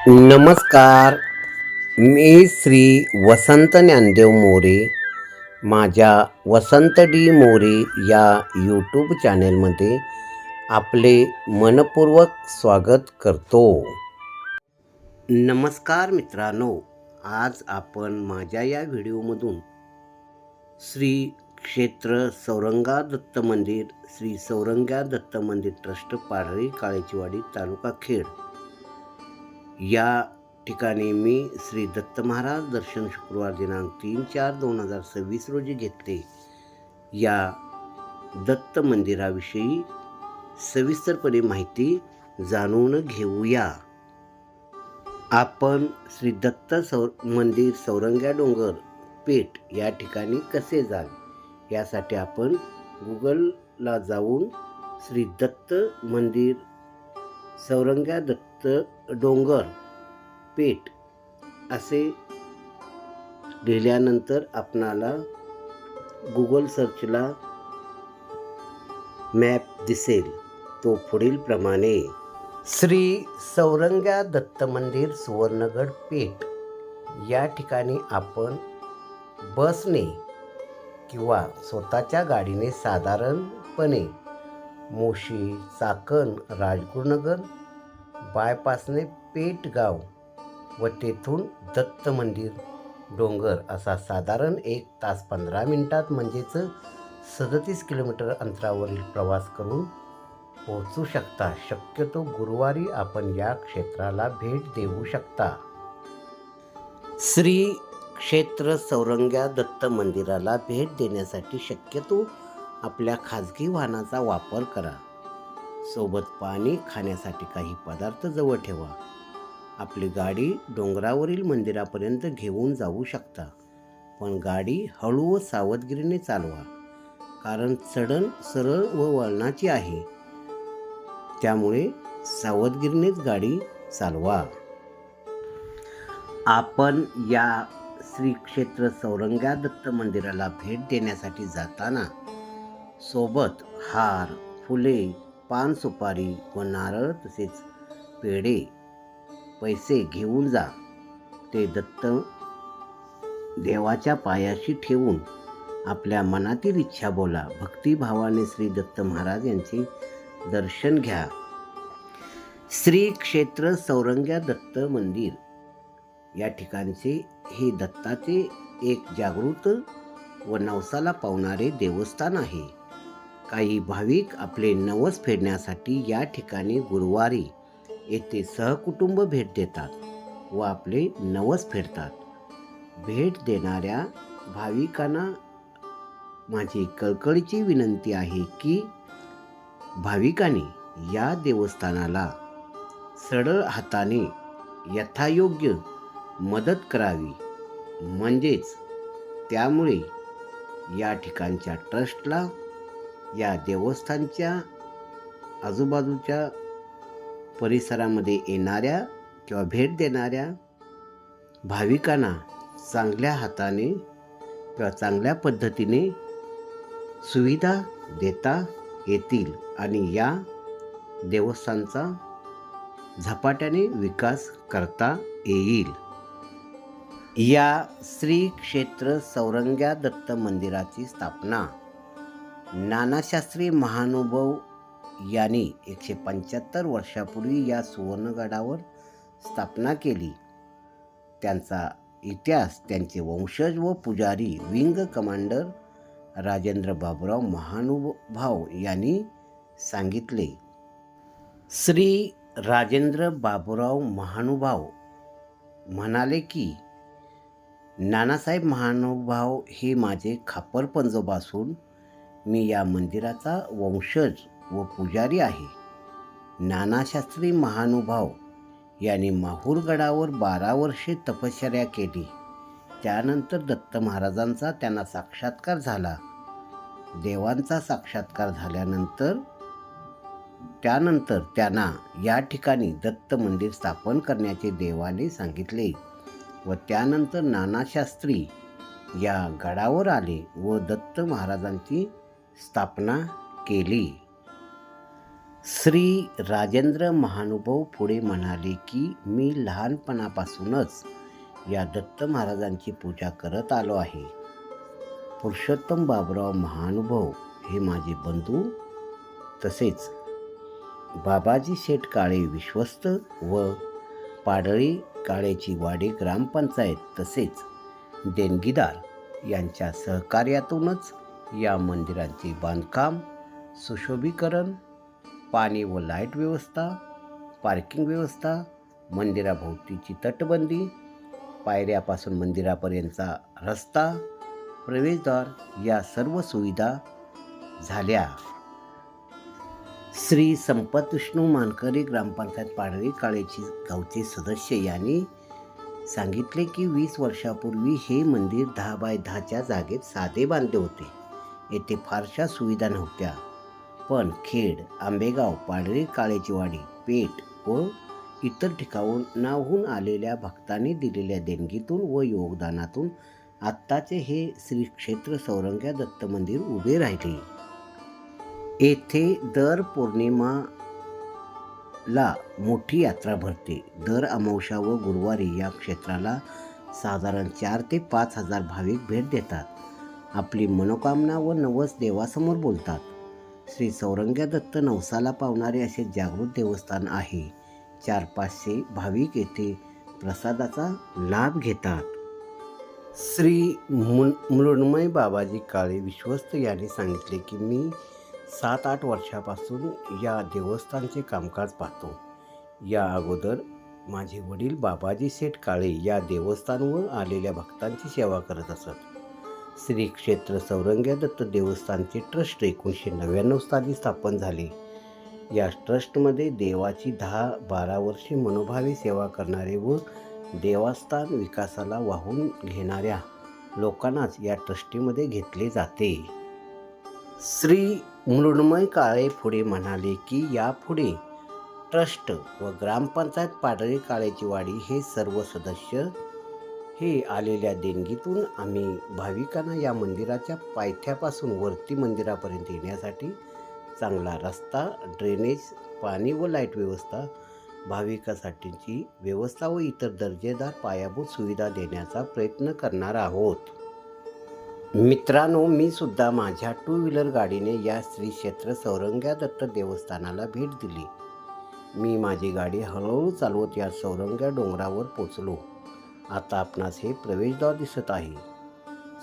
नमस्कार. मी श्री वसंत ज्ञानदेव मोरे. माझ्या वसंत डी मोरे या यूट्यूब चॅनेलमध्ये आपले मनपूर्वक स्वागत करतो. नमस्कार मित्रांनो, आज आपण माझ्या या व्हिडिओमधून श्री क्षेत्र सौरंगा दत्त मंदिर, श्री सौरंगा दत्त मंदिर ट्रस्ट, पारळी काळेचीवाडी, तालुका खेड या ठिकाणी मी श्री दत्त महाराज दर्शन शुक्रवार दिनांक 3/4/2026 रोजी घेतले. या दत्त मंदिराविषयी सविस्तरपणे माहिती जाणून घेऊया. आपण श्री दत्त मंदिर सौरंगा डोंगर पेठ या ठिकाणी कसे जाल यासाठी आपण गुगलला जाऊन श्री दत्त मंदिर सौरंगा दत्त डोंगर पेठ असे लिहिल्यानंतर आपणाला गुगल सर्चला मॅप दिसेल. तो पुढील प्रमाणे श्री सौरंगा दत्त मंदिर सुवर्णगड पेठ या ठिकाणी आपण बसने किंवा स्वतःच्या गाडीने साधारणपणे मोशी, चाकण, राजगुरुनगर बायपासने पेठगाव व तेथून दत्त मंदिर डोंगर असा साधारण 1 तास 15 मिनिटात म्हणजेच 37 किलोमीटर अंतरावरील प्रवास करून पोहोचू शकता. शक्यतो गुरुवारी आपण या क्षेत्राला भेट देऊ शकता. श्री क्षेत्र सौरंगा दत्त मंदिराला भेट देण्यासाठी शक्यतो आपल्या खाजगी वाहनाचा वापर करा. सोबत पाणी, खाण्यासाठी काही पदार्थ जवळ ठेवा. आपली गाडी डोंगरावरील मंदिरापर्यंत घेऊन जाऊ शकता, पण गाडी हळू व सावधगिरीने चालवा, कारण चढण सरळ व वळणाची आहे. त्यामुळे सावधगिरीनेच गाडी चालवा. आपण या श्री क्षेत्र सौरंगा दत्त मंदिराला भेट देण्यासाठी जाताना सोबत हार, फुले, पान, सुपारी व नारळ तसेच पेढे, पैसे घेऊन जा. ते दत्त देवाच्या पायाशी ठेवून आपल्या मनातील इच्छा बोला. भक्तिभावाने श्री दत्त महाराज यांचे दर्शन घ्या. श्री क्षेत्र सौरंगा दत्त मंदिर या ठिकाणचे हे दत्ताचे एक जागृत व नवसाला पावणारे देवस्थान आहे. काही भाविक आपले नवस फेडण्यासाठी या ठिकाणी गुरुवारी येथे सहकुटुंब भेट देतात व आपले नवस फेडतात. भेट देणाऱ्या भाविकांना माझी कळकळीची विनंती आहे की भाविकांनी या देवस्थानाला सरळ हाताने यथायोग्य मदत करावी. म्हणजेच त्यामुळे या ठिकाणच्या ट्रस्टला, या देवस्थानच्या आजूबाजूच्या परिसरामध्ये येणाऱ्या किंवा भेट देणाऱ्या भाविकांना चांगल्या हाताने किंवा चांगल्या पद्धतीने सुविधा देता येतील आणि या देवस्थानचा झपाट्याने विकास करता येईल. या श्री क्षेत्र सौरंगा दत्त मंदिराची स्थापना नानाशास्त्री महानुभाव यांनी 175 वर्षापूर्वी या सुवर्णगडावर स्थापना केली. त्यांचा इतिहास त्यांचे वंशज व पुजारी विंग कमांडर राजेंद्र बाबूराव महानुभाव यांनी सांगितले. श्री राजेंद्र बाबूराव महानुभाव म्हणाले की नानासाहेब महानुभाव हे माझे खापर पंजोबा असून मी या मंदिराचा वंशज व पुजारी आहे. नानाशास्त्री महानुभाव यांनी माहूरगडावर 12 वर्षे तपश्चर्या केली. त्यानंतर दत्त महाराजांचा त्यांना साक्षात्कार झाला. देवांचा साक्षात्कार झाल्यानंतर त्यानंतर त्यांना या ठिकाणी दत्त मंदिर स्थापन करण्याचे देवाने सांगितले व त्यानंतर नानाशास्त्री या गडावर आले व दत्त महाराजांची स्थापना केली. श्री राजेंद्र महानुभाव पुढे म्हणाले की मी लहानपणापासूनच या दत्त महाराजांची पूजा करत आलो आहे. पुरुषोत्तम बाबुराव महानुभाव हे माझे बंधू, तसेच बाबाजी शेठ काळे विश्वस्त व पाडळी काळेची वाडी ग्रामपंचायत तसेच देणगीदार यांच्या सहकार्यातूनच या मंदिरांचे बांधकाम, सुशोभीकरण, पाणी व लाईट व्यवस्था, पार्किंग व्यवस्था, मंदिराभोवतीची तटबंदी, पायऱ्यापासून मंदिरापर्यंतचा रस्ता, प्रवेशद्वार या सर्व सुविधा झाल्या. श्री संपत विष्णू मानकरे ग्रामपंचायत पाडळी काळेची गावचे सदस्य यांनी सांगितले की 20 वर्षापूर्वी हे मंदिर 10 बाय 10च्या जागेत साधे बांधले होते. येथे फारशा सुविधा नव्हत्या, पण खेड, आंबेगाव, पाडळी काळेची वाडी, पेठ व इतर ठिकाणाहून आलेल्या भक्तांनी दिलेल्या देणगीतून व योगदानातून आत्ताचे हे श्री क्षेत्र सौरंग्या दत्त मंदिर उभे राहिले. येथे दर पौर्णिमाला मोठी यात्रा भरते. दर अमावस्या व गुरुवारी या क्षेत्राला साधारण 4 ते 5 हजार भाविक भेट देतात. आपली मनोकामना व नवस देवासमोर बोलतात. श्री सौरंग्या दत्त नवसाला पावणारे असे जागृत देवस्थान आहे. 400-500 भाविक येथे प्रसादाचा लाभ घेतात. श्री मृण्मय बाबाजी काळे विश्वस्त यांनी सांगितले की मी 7-8 वर्षापासून या देवस्थानचे कामकाज पाहतो. या अगोदर माझे वडील बाबाजी शेठ काळे या देवस्थानवर आलेल्या भक्तांची सेवा करत असत. श्री क्षेत्र सौरंग्या दत्त देवस्थानचे ट्रस्ट 1999 साली स्थापन झाले. या ट्रस्टमध्ये देवाची 10-12 वर्षे मनोभावे सेवा करणारे व देवस्थान विकासाला वाहून घेणाऱ्या लोकांनाच या ट्रस्टीमध्ये घेतले जाते. श्री मृण्मय काळे पुढे म्हणाले की यापुढे ट्रस्ट व ग्रामपंचायत पाडळी काळेची वाडी हे सर्व सदस्य हे आलेल्या देणगीतून आम्ही भाविकांना या मंदिराच्या पायथ्यापासून वरती मंदिरापर्यंत येण्यासाठी चांगला रस्ता, ड्रेनेज, पाणी व लाईट व्यवस्था, भाविकांसाठीची व्यवस्था व इतर दर्जेदार पायाभूत सुविधा देण्याचा प्रयत्न करणार आहोत. मित्रांनो, मी सुद्धा माझ्या 2 व्हीलर गाडीने या श्री क्षेत्र सौरंग्या दत्त देवस्थानाला भेट दिली. मी माझी गाडी हळूहळू चालवत या सौरंग्या डोंगरावर पोचलो. आता आपणास हे प्रवेशद्वार दिसत आहे.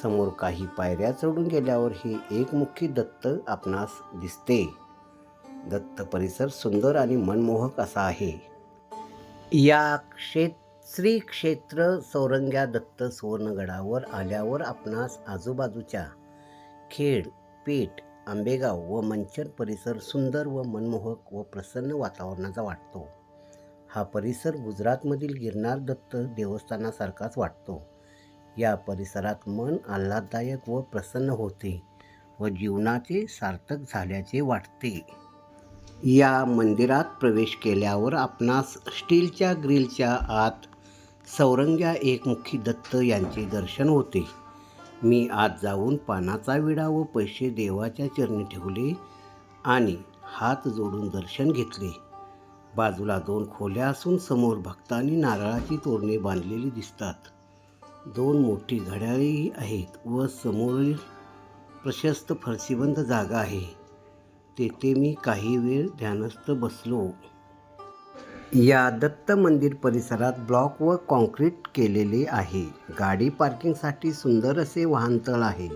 समोर काही पायऱ्या चढून गेल्यावर हे एकमुखी दत्त आपणास दिसते. दत्त परिसर सुंदर आणि मनमोहक असा आहे. या श्री क्षेत्र सौरंग्या दत्त सुवर्णगडावर आल्यावर आपणास आजूबाजूच्या खेड, पेठ, आंबेगाव व मंचर परिसर सुंदर व मनमोहक व प्रसन्न वातावरणाचा वाटतो. हा परिसर गुजरातमधील गिरनार दत्त देवस्थानासारखाच वाटतो. या परिसरात मन आल्हाददायक व प्रसन्न होते व जीवनाचे सार्थक झाल्याचे वाटते. या मंदिरात प्रवेश केल्यावर आपणास स्टीलच्या ग्रिलच्या आत सौरंग्या एकमुखी दत्त यांचे दर्शन होते. मी आत जाऊन पानाचा विडा व पैसे देवाच्या चरणी ठेवले आणि हात जोडून दर्शन घेतले. बाजूला 2 खोल्या असून समोर भक्तांनी नारळाची तोरणे बांधलेली दिसतात. 2 मोठी घड्याळेही आहेत व समोरील प्रशस्त फरशीबंद जागा आहे. तेथे मी काही वेळ ध्यानस्थ बसलो. या दत्त मंदिर परिसरात ब्लॉक व कॉन्क्रीट केलेले आहे. गाडी पार्किंगसाठी सुंदर असे वाहनतळ आहे.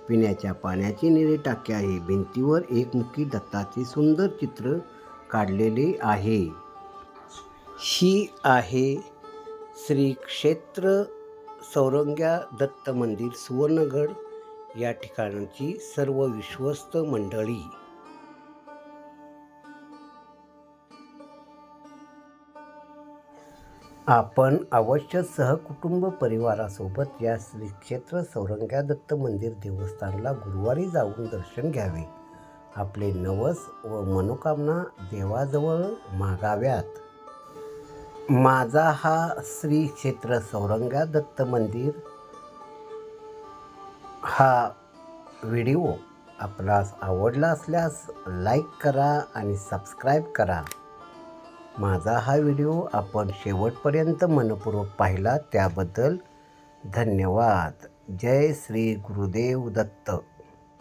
पिण्याच्या पाण्याची निळी टाकी आहे. भिंतीवर एकमुखी दत्ताचे सुंदर चित्र काढलेले आहे. ही आहे श्री क्षेत्र सौरंग्या दत्त मंदिर सुवर्णगड या ठिकाणची सर्व विश्वस्त मंडळी. आपण अवश्य सहकुटुंब परिवारासोबत या श्री क्षेत्र सौरंग्या दत्त मंदिर देवस्थानला गुरुवारी जाऊन दर्शन घ्यावे. आपले नवस व मनोकामना देवाजवळ मागाव्यात. माझा हा श्री क्षेत्र सौरंग्या दत्त मंदिर हा व्हिडिओ आपणास आवडला असल्यास लाईक करा आणि सबस्क्राईब करा. माझा हा व्हिडिओ आपण शेवटपर्यंत मनपूर्वक पाहिला त्याबद्दल धन्यवाद. जय श्री गुरुदेव दत्त.